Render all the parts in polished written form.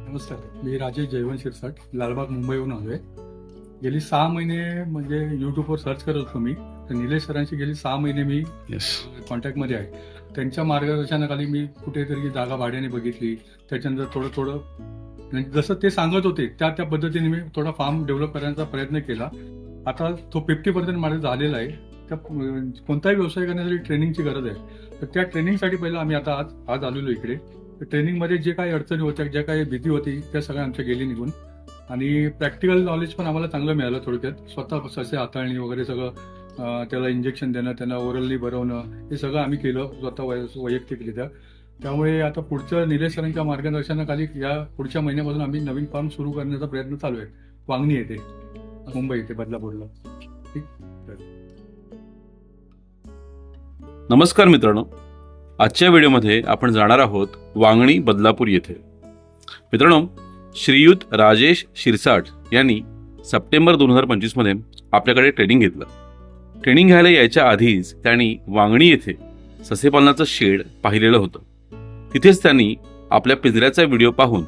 नमस्कार, मी राजेश जयवंत शिरसाट, लालबाग मुंबईहून आलो आहे. गेली 6 महिने म्हणजे यूट्यूबवर सर्च करत होतो मी. तर निलेश सरांशी गेली 6 महिने मी कॉन्टॅक्टमध्ये आहे. त्यांच्या मार्गदर्शनाखाली मी कुठेतरी जागा भाड्याने बघितली. त्याच्यानंतर थोडं थोडं म्हणजे जसं ते सांगत होते त्या त्या पद्धतीने मी थोडा फार्म डेव्हलप करण्याचा प्रयत्न केला. आता तो 50% माझा झालेला आहे. त्या कोणताही व्यवसाय करण्यासाठी ट्रेनिंगची गरज आहे. तर त्या ट्रेनिंगसाठी पहिलं आम्ही आता आज आलेलो इकडे. ट्रेनिंगमध्ये जे काही अडचणी होत्या, ज्या काही भीती होती, त्या सगळ्या आमच्या गेली निघून. आणि प्रॅक्टिकल नॉलेज पण आम्हाला चांगलं मिळालं थोडक्यात. स्वतः ससे हाताळणी वगैरे सगळं, त्याला इंजेक्शन देणं, त्यांना ओरली भरवणं, हे सगळं आम्ही केलं स्वतः वैयक्तिकरित्या. त्यामुळे आता पुढच्या निलेश सरांच्या मार्गदर्शनाखाली या पुढच्या महिन्यापासून आम्ही नवीन फार्म सुरू करण्याचा प्रयत्न चालू आहे. वांगणी येथे, मुंबई येथे, बदलापूरला. ठीक. नमस्कार मित्रांनो, आजच्या व्हिडिओमध्ये आपण जाणार आहोत वांगणी बदलापूर येथे. मित्रांनो, श्रीयुत राजेश शिरसाट यांनी सप्टेंबर 2025 मध्ये आपल्याकडे ट्रेनिंग घेतलं. ट्रेनिंग घ्यायला यायच्या आधीच त्यांनी वांगणी येथे ससेपालनाचं शेड पाहिलेलं होतं. तिथेच त्यांनी आपल्या पिंजऱ्याचा व्हिडिओ पाहून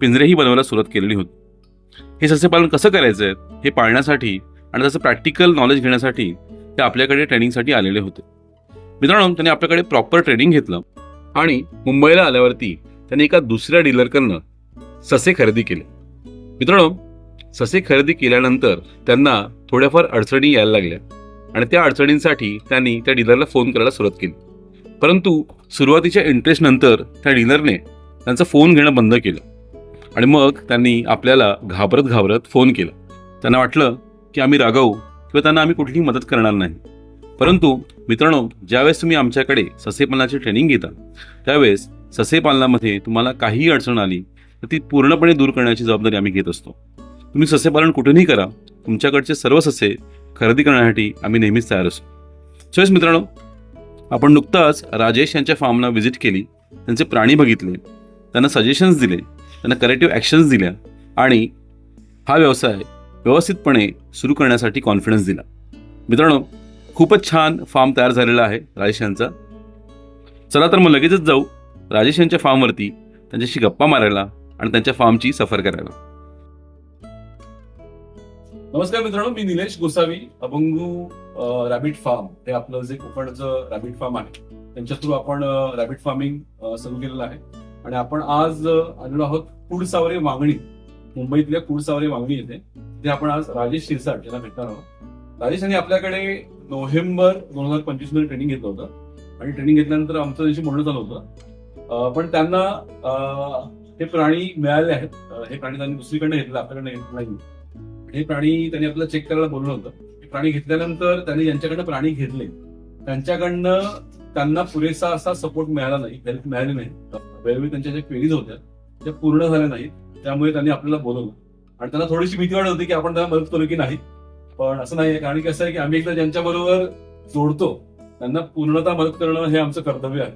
पिंजरेही बनवायला सुरुवात केलेली होती. हे ससेपालन कसं करायचं आहे हे पाळण्यासाठी आणि त्याचं प्रॅक्टिकल नॉलेज घेण्यासाठी ते आपल्याकडे ट्रेनिंगसाठी आलेले होते. मित्रांनो, त्यांनी आपल्याकडे प्रॉपर ट्रेनिंग घेतलं आणि मुंबईला आल्यावरती त्यांनी एका दुसऱ्या डीलरकडनं ससे खरेदी केले. मित्रांनो, ससे खरेदी केल्यानंतर त्यांना थोड्याफार अडचणी यायला लागल्या आणि त्या अडचणींसाठी त्यांनी त्या डीलरला फोन करायला सुरुवात केली. परंतु सुरुवातीच्या इंटरेस्ट नंतर त्या डीलरने त्यांचा फोन घेणं बंद केलं आणि मग त्यांनी आपल्याला घाबरत फोन केला. त्यांना वाटलं की आम्ही रागावू किंवा त्यांना आम्ही कुठलीही मदत करणार नाही. परंतु मित्रांनो, ज्यावेळेस तुम्ही आमच्याकडे ससेपालनाची ट्रेनिंग घेता त्यावेळेस ससेपालनामध्ये तुम्हाला काहीही अडचण आली तर ती पूर्णपणे दूर करण्याची जबाबदारी आम्ही घेत असतो. तुम्ही ससेपालन कुठूनही करा, तुमच्याकडचे सर्व ससे खरेदी करण्यासाठी आम्ही नेहमीच तयार असतो. सो मित्रांनो, आपण नुकताच राजेश यांच्या फार्मला व्हिजिट केली, त्यांचे प्राणी बघितले, त्यांना सजेशन्स दिले, त्यांना करेक्टिव्ह ॲक्शन्स दिल्या आणि हा व्यवसाय व्यवस्थितपणे सुरू करण्यासाठी कॉन्फिडन्स दिला. मित्रांनो, खूपच छान फार्म तयार झालेला आहे राजेश यांचा. चला तर मग लगेचच जाऊ राजेश यांच्या फार्मवरती त्यांच्याशी गप्पा मारायला आणि त्यांच्या फार्मची सफर करायला. नमस्कार मित्रांनो, मी निलेश गोसावी, अभंगू रॅबिट फार्म, हे आपलं जे कोकणचं रॅबिट फार्म आहे त्यांच्या थ्रू आपण रॅबिट फार्मिंग सुरू केलेलं आहे. आणि आपण आज आलेलो आहोत कुडसावरे वांगणी, मुंबईतल्या कुडसावरे वांगणी येथे. तिथे आपण आज राजेश शिरसाट यांना भेटणार आहोत. राजेश यांनी आपल्याकडे नोव्हेंबर 2025 मध्ये ट्रेनिंग घेतलं होतं आणि ट्रेनिंग घेतल्यानंतर आमचं त्यांची बोलणं झालं होतं. पण त्यांना हे प्राणी मिळाले आहेत. हे प्राणी त्यांनी दुसरीकडनं घेतलं, आपल्याकडनं घेतलं नाही. हे प्राणी त्यांनी आपल्याला चेक करायला बोललं होतं. हे प्राणी घेतल्यानंतर त्यांनी ज्यांच्याकडनं प्राणी घेतले त्यांच्याकडनं त्यांना पुरेसा असा सपोर्ट मिळाला नाही, हेल्प मिळाली नाही. वेळोवेळी त्यांच्या ज्या क्वेरीज होत्या त्या पूर्ण झाल्या नाहीत. त्यामुळे त्यांनी आपल्याला बोलवलं आणि त्यांना थोडीशी भीती वाटत होती की आपण त्यांना मदत करू की नाही. पण असं नाहीये, कारण कसं आहे की आम्ही एकदा ज्यांच्याबरोबर जोडतो त्यांना पूर्णतः मदत करणं हे आमचं कर्तव्य आहे.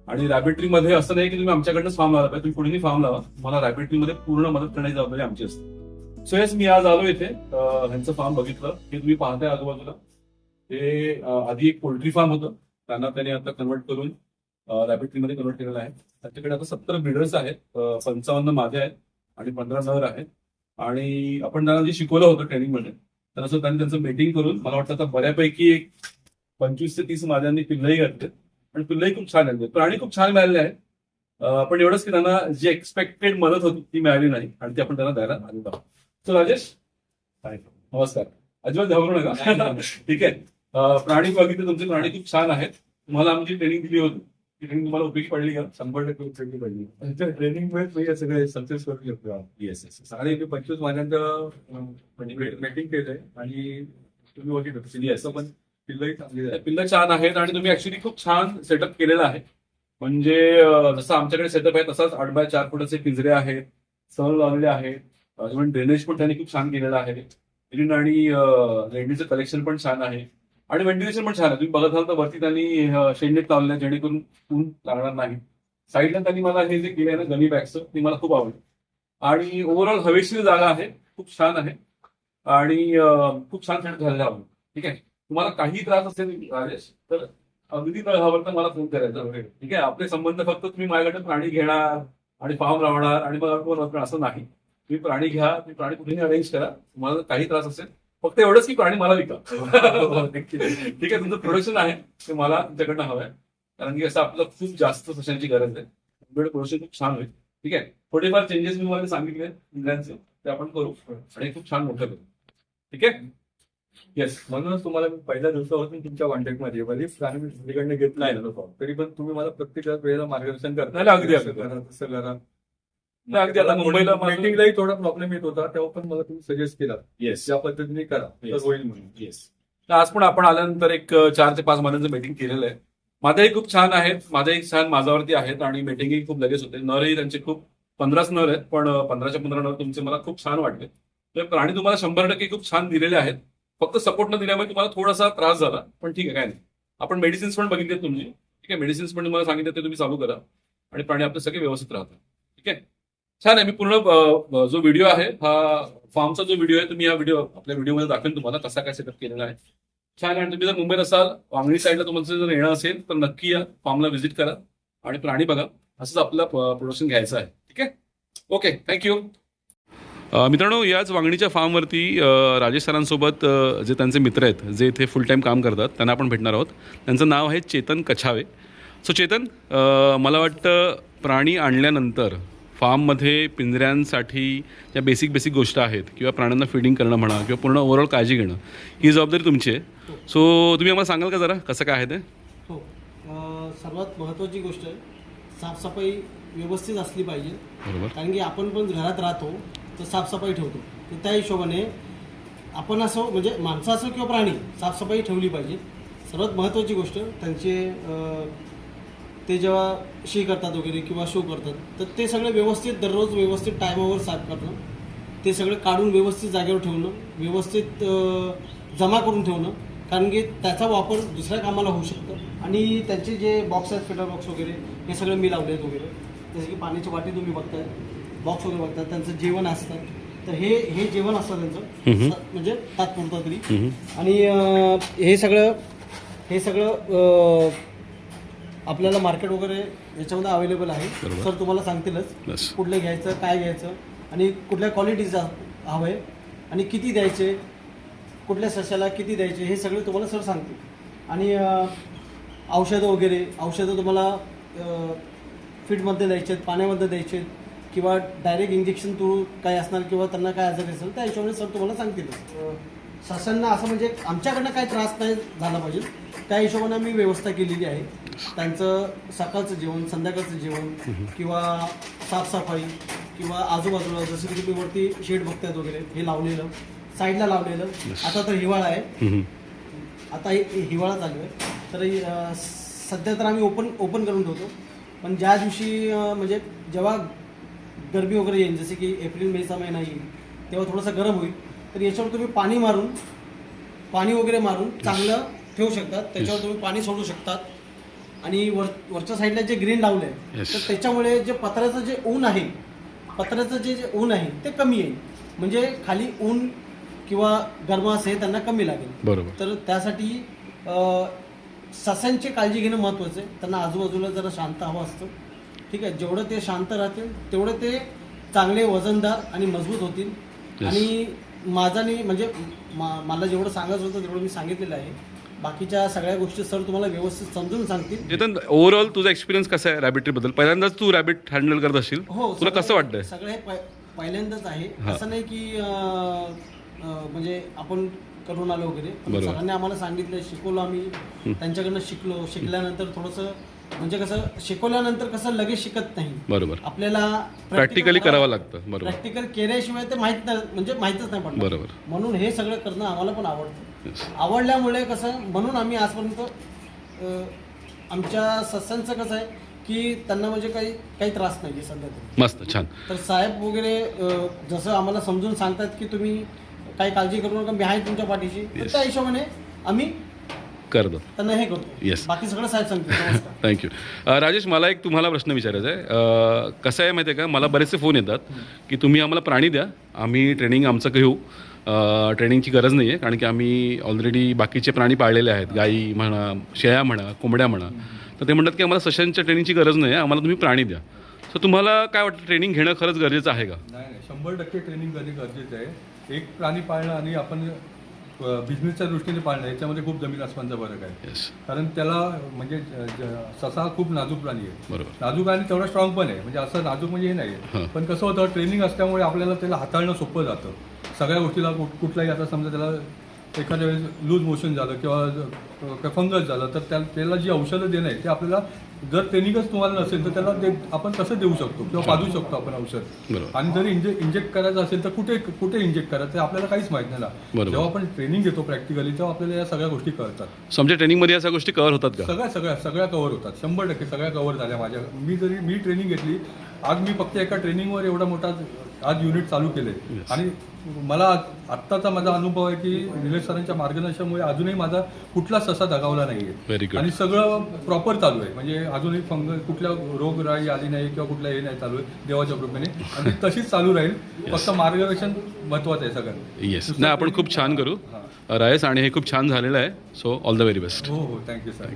आणि रॅबिट्रीमध्ये असं नाही की तुम्ही आमच्याकडनं फार्म लावा पाहिजे, तुम्ही कुठेही फार्म लावा, मला रॅबिट्रीमध्ये पूर्ण मदत करण्याची जबाबदारी आमची असते. सो येस, मी आज आलो इथे, ह्यांचं फार्म बघितलं. हे तुम्ही पाहताय आजूबाजूला, हे आधी एक पोल्ट्री फार्म होतं, त्यांनी आता कन्वर्ट करून रॅबिट्रीमध्ये कन्वर्ट केलेलं आहे. त्यांच्याकडे आता 70 ब्रीडर्स आहेत, 55 मादे आहेत आणि 15 नर आहेत. आणि आपण त्यांना जे शिकवलं होतं ट्रेनिंगमध्ये तर त्यांनी त्यांचं मीटिंग करून मला वाटतं आता बऱ्यापैकी एक 25 ते 30 माद्यांनी पिल्लंही घातले आणि पिल्लंही खूप छान आहेत. प्राणी खूप छान मिळालेले आहेत. पण एवढंच की त्यांना जी एक्सपेक्टेड मदत होती ती मिळाली नाही आणि ती आपण त्यांना द्यायला आलेलो आहोत. सो राजेश, नमस्कार. अजिबात घाबरू नका. ठीक आहे. प्राणी बघितले, तुमचे प्राणी खूप छान आहेत. तुम्हाला आमची ट्रेनिंग दिली होती, ती ट्रेनिंग तुम्हाला उपयोगी पडली का? 100% उपयोगी पडली. ट्रेनिंग सगळे सक्सेस करू शकतो. Yes yes. आणि 25 महिन्यांचं मीटिंग केलंय आणि तुम्ही बघितलं पण पिल्लंही चांगली आहे. पिल्लं छान आहेत आणि तुम्ही ऍक्च्युली खूप छान सेटअप केलेला आहे. म्हणजे जसं आमच्याकडे सेटअप आहे तसाच 8x4 फुटाचे पिंजरे आहेत, सहल लावलेले आहेत. इव्हन ड्रेनेज पण त्यांनी खूप छान केलेलं आहे. ग्रीन आणि रेडीचं कलेक्शन पण छान आहे आणि व्हेंटिलेशन पण छान आहे. तुम्ही बघत असाल तर वरती त्यांनी शेडनेट लावलेलं आहे जेणेकरून ऊन लागणार नाही. साईडला त्यांनी मला हे जे केलं आहे ना गनी बॅगचं, ते मला खूप आवडलं. आणि ओव्हरऑल हवेशीर जागा आहे, खूप छान आहे आणि खूप छान सेट झालेलं आहे. ठीक आहे. तुम्हाला काही त्रास असेल राजेश तर अगदी न घाबरता मला फोन करायचा. ठीक आहे. आपले संबंध फक्त तुम्ही माझ्याकडे प्राणी घेणार, आणि फार्म लावणार आणि मग आपण असं नाही. तुम्ही प्राणी घ्या, तुम्ही प्राणी कुठेही अरेंज करा, तुम्हाला काही त्रास असेल फक्त एवढंच की प्राणी मला विका. ठीक आहे, तुमचं प्रोडक्शन आहे ते मला तुमच्याकडनं हवं आहे, कारण की असं आपलं खूप जास्त सशांची गरज आहे. तुमच्याकडे प्रोडक्शन खूप छान होईल. ठीक आहे, थोडेफार चेंजेस मी मला सांगितले इंग्लंडचे ते आपण करू आणि खूप छान मोठं करू. ठीक आहे. येस, म्हणूनच तुम्हाला मी पहिल्या दिवसापासून तुमच्या कॉन्टॅक्टमध्ये भले प्राणी मी दुसरीकडनं घेत नाही ना तरी पण तुम्ही मला प्रत्येक वेळेला मार्गदर्शन करता. नाही, अगदी, असं अगदी. करा, तसं करा. नाही, अगदी आता मुंबईला माझं- मीटिंगलाही थोडा प्रॉब्लेम येत होता, तेव्हा पण मला तुम्ही सजेस्ट केला येस त्या पद्धतीने करा तर Yes. होईल म्हणून. येस. आज पण आपण आल्यानंतर एक 4 ते 5 महिन्यांचं मीटिंग केलेलं आहे. माझ्याही खूप छान आहेत, माझ्याही छान माझ्यावरती आहेत आणि मीटिंगही खूप लगेच होते. नरही त्यांचे खूप 15च नर आहेत, पण 15च्या 15 नर तुमचे मला खूप छान वाटले. तर प्राणी तुम्हाला 100% खूप छान दिलेले आहेत. फक्त सपोर्ट न दिल्यामुळे तुम्हाला थोडासा त्रास झाला, पण ठीक आहे, काय नाही. आपण मेडिसिन्स पण बघितलेत तुमची. ठीक आहे, मेडिसिन्स पण तुम्हाला सांगितले ते तुम्ही चालू करा आणि प्राणी आपले सगळे व्यवस्थित राहतात. ठीक आहे, छान आहे. मी पूर्ण जो व्हिडिओ आहे हा फार्मचा जो व्हिडिओ आहे, तुम्ही या आपल्या व्हिडिओमध्ये दाखवेन तुम्हाला कसा काय सेटअप केलेला आहे. छान आहे. आणि तुम्ही जर मुंबईत असाल, वांगणी साईडला तुमचं जर येणं असेल तर नक्की या फार्मला व्हिजिट करा आणि प्राणी बघा. असंच आपलं प्रोडक्शन घ्यायचं आहे. ठीक आहे, ओके, थँक्यू. मित्रांनो, याच वांगणीच्या फार्मवरती राजेश सरांसोबत जे त्यांचे मित्र आहेत, जे इथे फुल टाईम काम करतात, त्यांना आपण भेटणार आहोत. त्यांचं नाव आहे चेतन कछावे. सो चेतन, मला वाटतं प्राणी आणल्यानंतर फार्ममध्ये पिंजऱ्यांसाठी ज्या बेसिक गोष्टी आहेत किंवा प्राण्यांना फीडिंग करणं म्हणा किंवा पूर्ण ओव्हरऑल काळजी घेणं, ही जबाबदारी तुमची आहे. सो तुम्ही आम्हाला सांगाल का जरा कसं काय आहे ते? हो, सर्वात महत्त्वाची गोष्ट आहे साफसफाई व्यवस्थित असली पाहिजे. बरोबर. कारण की आपण पण घरात राहतो तर साफसफाई ठेवतो, तर त्या हिशोबाने आपण असो म्हणजे माणसं असो किंवा प्राणी, साफसफाई ठेवली पाहिजे. सर्वात महत्त्वाची गोष्ट त्यांचे ते जेव्हा शी करतात वगैरे किंवा शो करतात तर ते सगळे व्यवस्थित दररोज व्यवस्थित टायमावर साफ करणं, ते सगळं काढून व्यवस्थित जागेवर ठेवणं, व्यवस्थित जमा करून ठेवणं, कारण की त्याचा वापर दुसऱ्या कामाला होऊ शकतं. आणि त्यांचे जे बॉक्स आहेत, फिल्टर बॉक्स वगैरे, हे सगळं मी लावले आहेत वगैरे. जसं की पाण्याची वाटी तुम्ही बघताय, बॉक्स वगैरे बघताय, त्यांचं जेवण असतं. तर हे जेवण असतं त्यांचं, म्हणजे तात्पुरतं तरी. आणि हे सगळं आपल्याला मार्केट वगैरे याच्यामध्ये अवेलेबल आहे. सर तुम्हाला सांगतीलच कुठलं घ्यायचं, काय घ्यायचं आणि कुठल्या क्वालिटीचं हवं आहे आणि किती द्यायचे, कुठल्या सशाला किती द्यायचे, हे सगळे तुम्हाला सर सांगतील. आणि औषधं तुम्हाला फीडमध्ये द्यायचे आहेत, पाण्यामध्ये द्यायचे आहेत किंवा डायरेक्ट इंजेक्शन थ्रू काय असणार किंवा त्यांना काय आजार असेल त्या हिशोबाने सर तुम्हाला सांगतील. सशांना असं म्हणजे आमच्याकडनं काही त्रास नाही झाला पाहिजे त्या हिशोबाने आम्ही व्यवस्था केलेली आहे. त्यांचं सकाळचं जेवण, संध्याकाळचं जेवण किंवा साफसफाई किंवा आजूबाजूला जसं की तुम्ही वरती शेड बघतायत वगैरे, हे लावलेलं साईडला लावलेलं. आता तर हिवाळा आहे, आता हिवाळा चालू आहे, तर सध्या तर आम्ही ओपन करून ठेवतो. पण ज्या दिवशी म्हणजे जेव्हा गरमी वगैरे येईल, जसे की एप्रिल मेचा महिना येईल, तेव्हा थोडंसं गरम होईल, तर याच्यावर तुम्ही पाणी वगैरे मारून चांगलं ठेवू शकतात. त्याच्यावर तुम्ही पाणी सोडू शकतात. आणि वरच्या साईडला जे ग्रीन लावलं आहे तर त्याच्यामुळे जे पत्र्याचं जे ऊन आहे ते कमी येईल. म्हणजे खाली ऊन किंवा गरमास हे त्यांना कमी लागेल. बरोबर. तर त्यासाठी सशांची काळजी घेणं महत्त्वाचं आहे. त्यांना आजूबाजूला जरा शांत हवं असतं. ठीक आहे, जेवढं ते शांत राहतील तेवढे ते चांगले वजनदार आणि मजबूत होतील. आणि माझाने म्हणजे मला जेवढं सांगायचं होतं तेवढं मी सांगितलेलं आहे. बाकीच्या सगळ्या गोष्टी सर तुम्हाला व्यवस्थित समजून सांगतील. चेतन, ओव्हरऑल तुझा एक्सपिरियन्स कसा आहे रॅबिट बद्दल? पहिल्यांदाच तू रॅबिट हँडल करत असशील, हो, तुला कसं वाटतंय? सगळे पहिल्यांदाच आहे. असं नाही की म्हणजे आपण करून आलो वगैरे. सरांनी आम्हाला सांगितलं, शिकवलं, आम्ही त्यांच्याकडनं शिकल्यानंतर थोडंसं म्हणजे कसं शिकवल्यानंतर कसं लगेच शिकत नाही. बरोबर. आपल्याला प्रॅक्टिकली करावं लागतं. बरोबर. प्रॅक्टिकल केल्याशिवाय ते माहीतच नाही पडणार. बरोबर. म्हणून हे सगळं करणं आम्हाला पण आवडतं. आवडल्यामुळे कसं म्हणून आम्ही आजपर्यंत आमच्या सशांचं कसं आहे की त्यांना म्हणजे काही त्रास नाही सध्या तरी. मस्त, छान. तर साहेब वगैरे जसं आम्हाला समजून सांगतात की तुम्ही काही काळजी करू नका, मी आहे तुमच्या पाठीशी, त्या हिशोबाने आम्ही करतो, त्यांना हे करतो. येस, बाकी सगळं साहेब सांगतो. थँक्यू. राजेश, मला एक तुम्हाला प्रश्न विचारायचा आहे. कसं आहे माहिती आहे का, मला बरेचसे फोन येतात की तुम्ही आम्हाला प्राणी द्या, आम्ही ट्रेनिंग आमचं घेऊ. ट्रेनिंगची गरज नाही आहे, कारण की आम्ही ऑलरेडी बाकीचे प्राणी पाळलेले आहेत, गाई म्हणा, शेळ्या म्हणा, कोंबड्या म्हणा. तर ते म्हणतात की आम्हाला सशांच्या ट्रेनिंगची गरज नाही आहे, आम्हाला तुम्ही प्राणी द्या. सो तर तुम्हाला काय वाटतं ट्रेनिंग घेणं खरंच गरजेचं आहे का? नाही नाही, 100% ट्रेनिंग करणे गरजेचं आहे. एक प्राणी पाळणं आणि आपण बिझनेसच्या दृष्टीने पाळणं याच्यामध्ये खूप जमीन आसमानचा फरक आहे. येस, कारण त्याला म्हणजे ससा हा खूप नाजूक प्राणी आहे. बरोबर. नाजूक आणि तेवढा स्ट्रॉंग पण आहे, म्हणजे असं नाजूक म्हणजे हे नाही हां. आहे. पण कसं होतं, ट्रेनिंग असल्यामुळे आपल्याला त्याला हाताळणं सोपं जातं. सगळ्या गोष्टीला कुठलाही आता समजा त्याला एखाद्या वेळेस लूज मोशन झालं किंवा फंगस झालं तर त्याला जी औषधं देणं आहे ते आपल्याला, जर ट्रेनिंगच तुम्हाला नसेल तर त्याला आपण कसं देऊ शकतो किंवा पाजू शकतो आपण औषध. बरोबर. आणि जर इंजेक्ट करायचं असेल तर कुठे इंजेक्ट करायचं ते आपल्याला काहीच माहित नाही ना. बरोबर. जेव्हा आपण ट्रेनिंग घेतो प्रॅक्टिकली तेव्हा आपल्याला या सगळ्या गोष्टी कळतात. सो आमच्या ट्रेनिंगमध्ये या सगळ्या गोष्टी कव्हर होतात का? सगळ्या कव्हर होतात. 100% सगळ्या कव्हर झाल्या माझ्या. मी ट्रेनिंग घेतली. आज मी फक्त एका ट्रेनिंगवर एवढा मोठा आज युनिट चालू केले. Yes. आणि मला आत्ताचा माझा अनुभव आहे की निलेश सरांच्या मार्गदर्शनामुळे अजूनही माझा कुठला ससा दगावला नाहीये. Very good. आणि सगळं प्रॉपर चालू आहे. म्हणजे अजूनही कुठल्या रोगराई आली नाही किंवा कुठल्या हे नाही चालू आहे देवाच्या कृपेने. आणि ती तशीच चालू राहील. फक्त मार्गदर्शन महत्वाचं आहे सगळ्यांना. येस, नाही आपण खूप छान करू रायस, आणि हे खूप छान झालेलं आहे. So all the very best. हो, थँक्यू सर.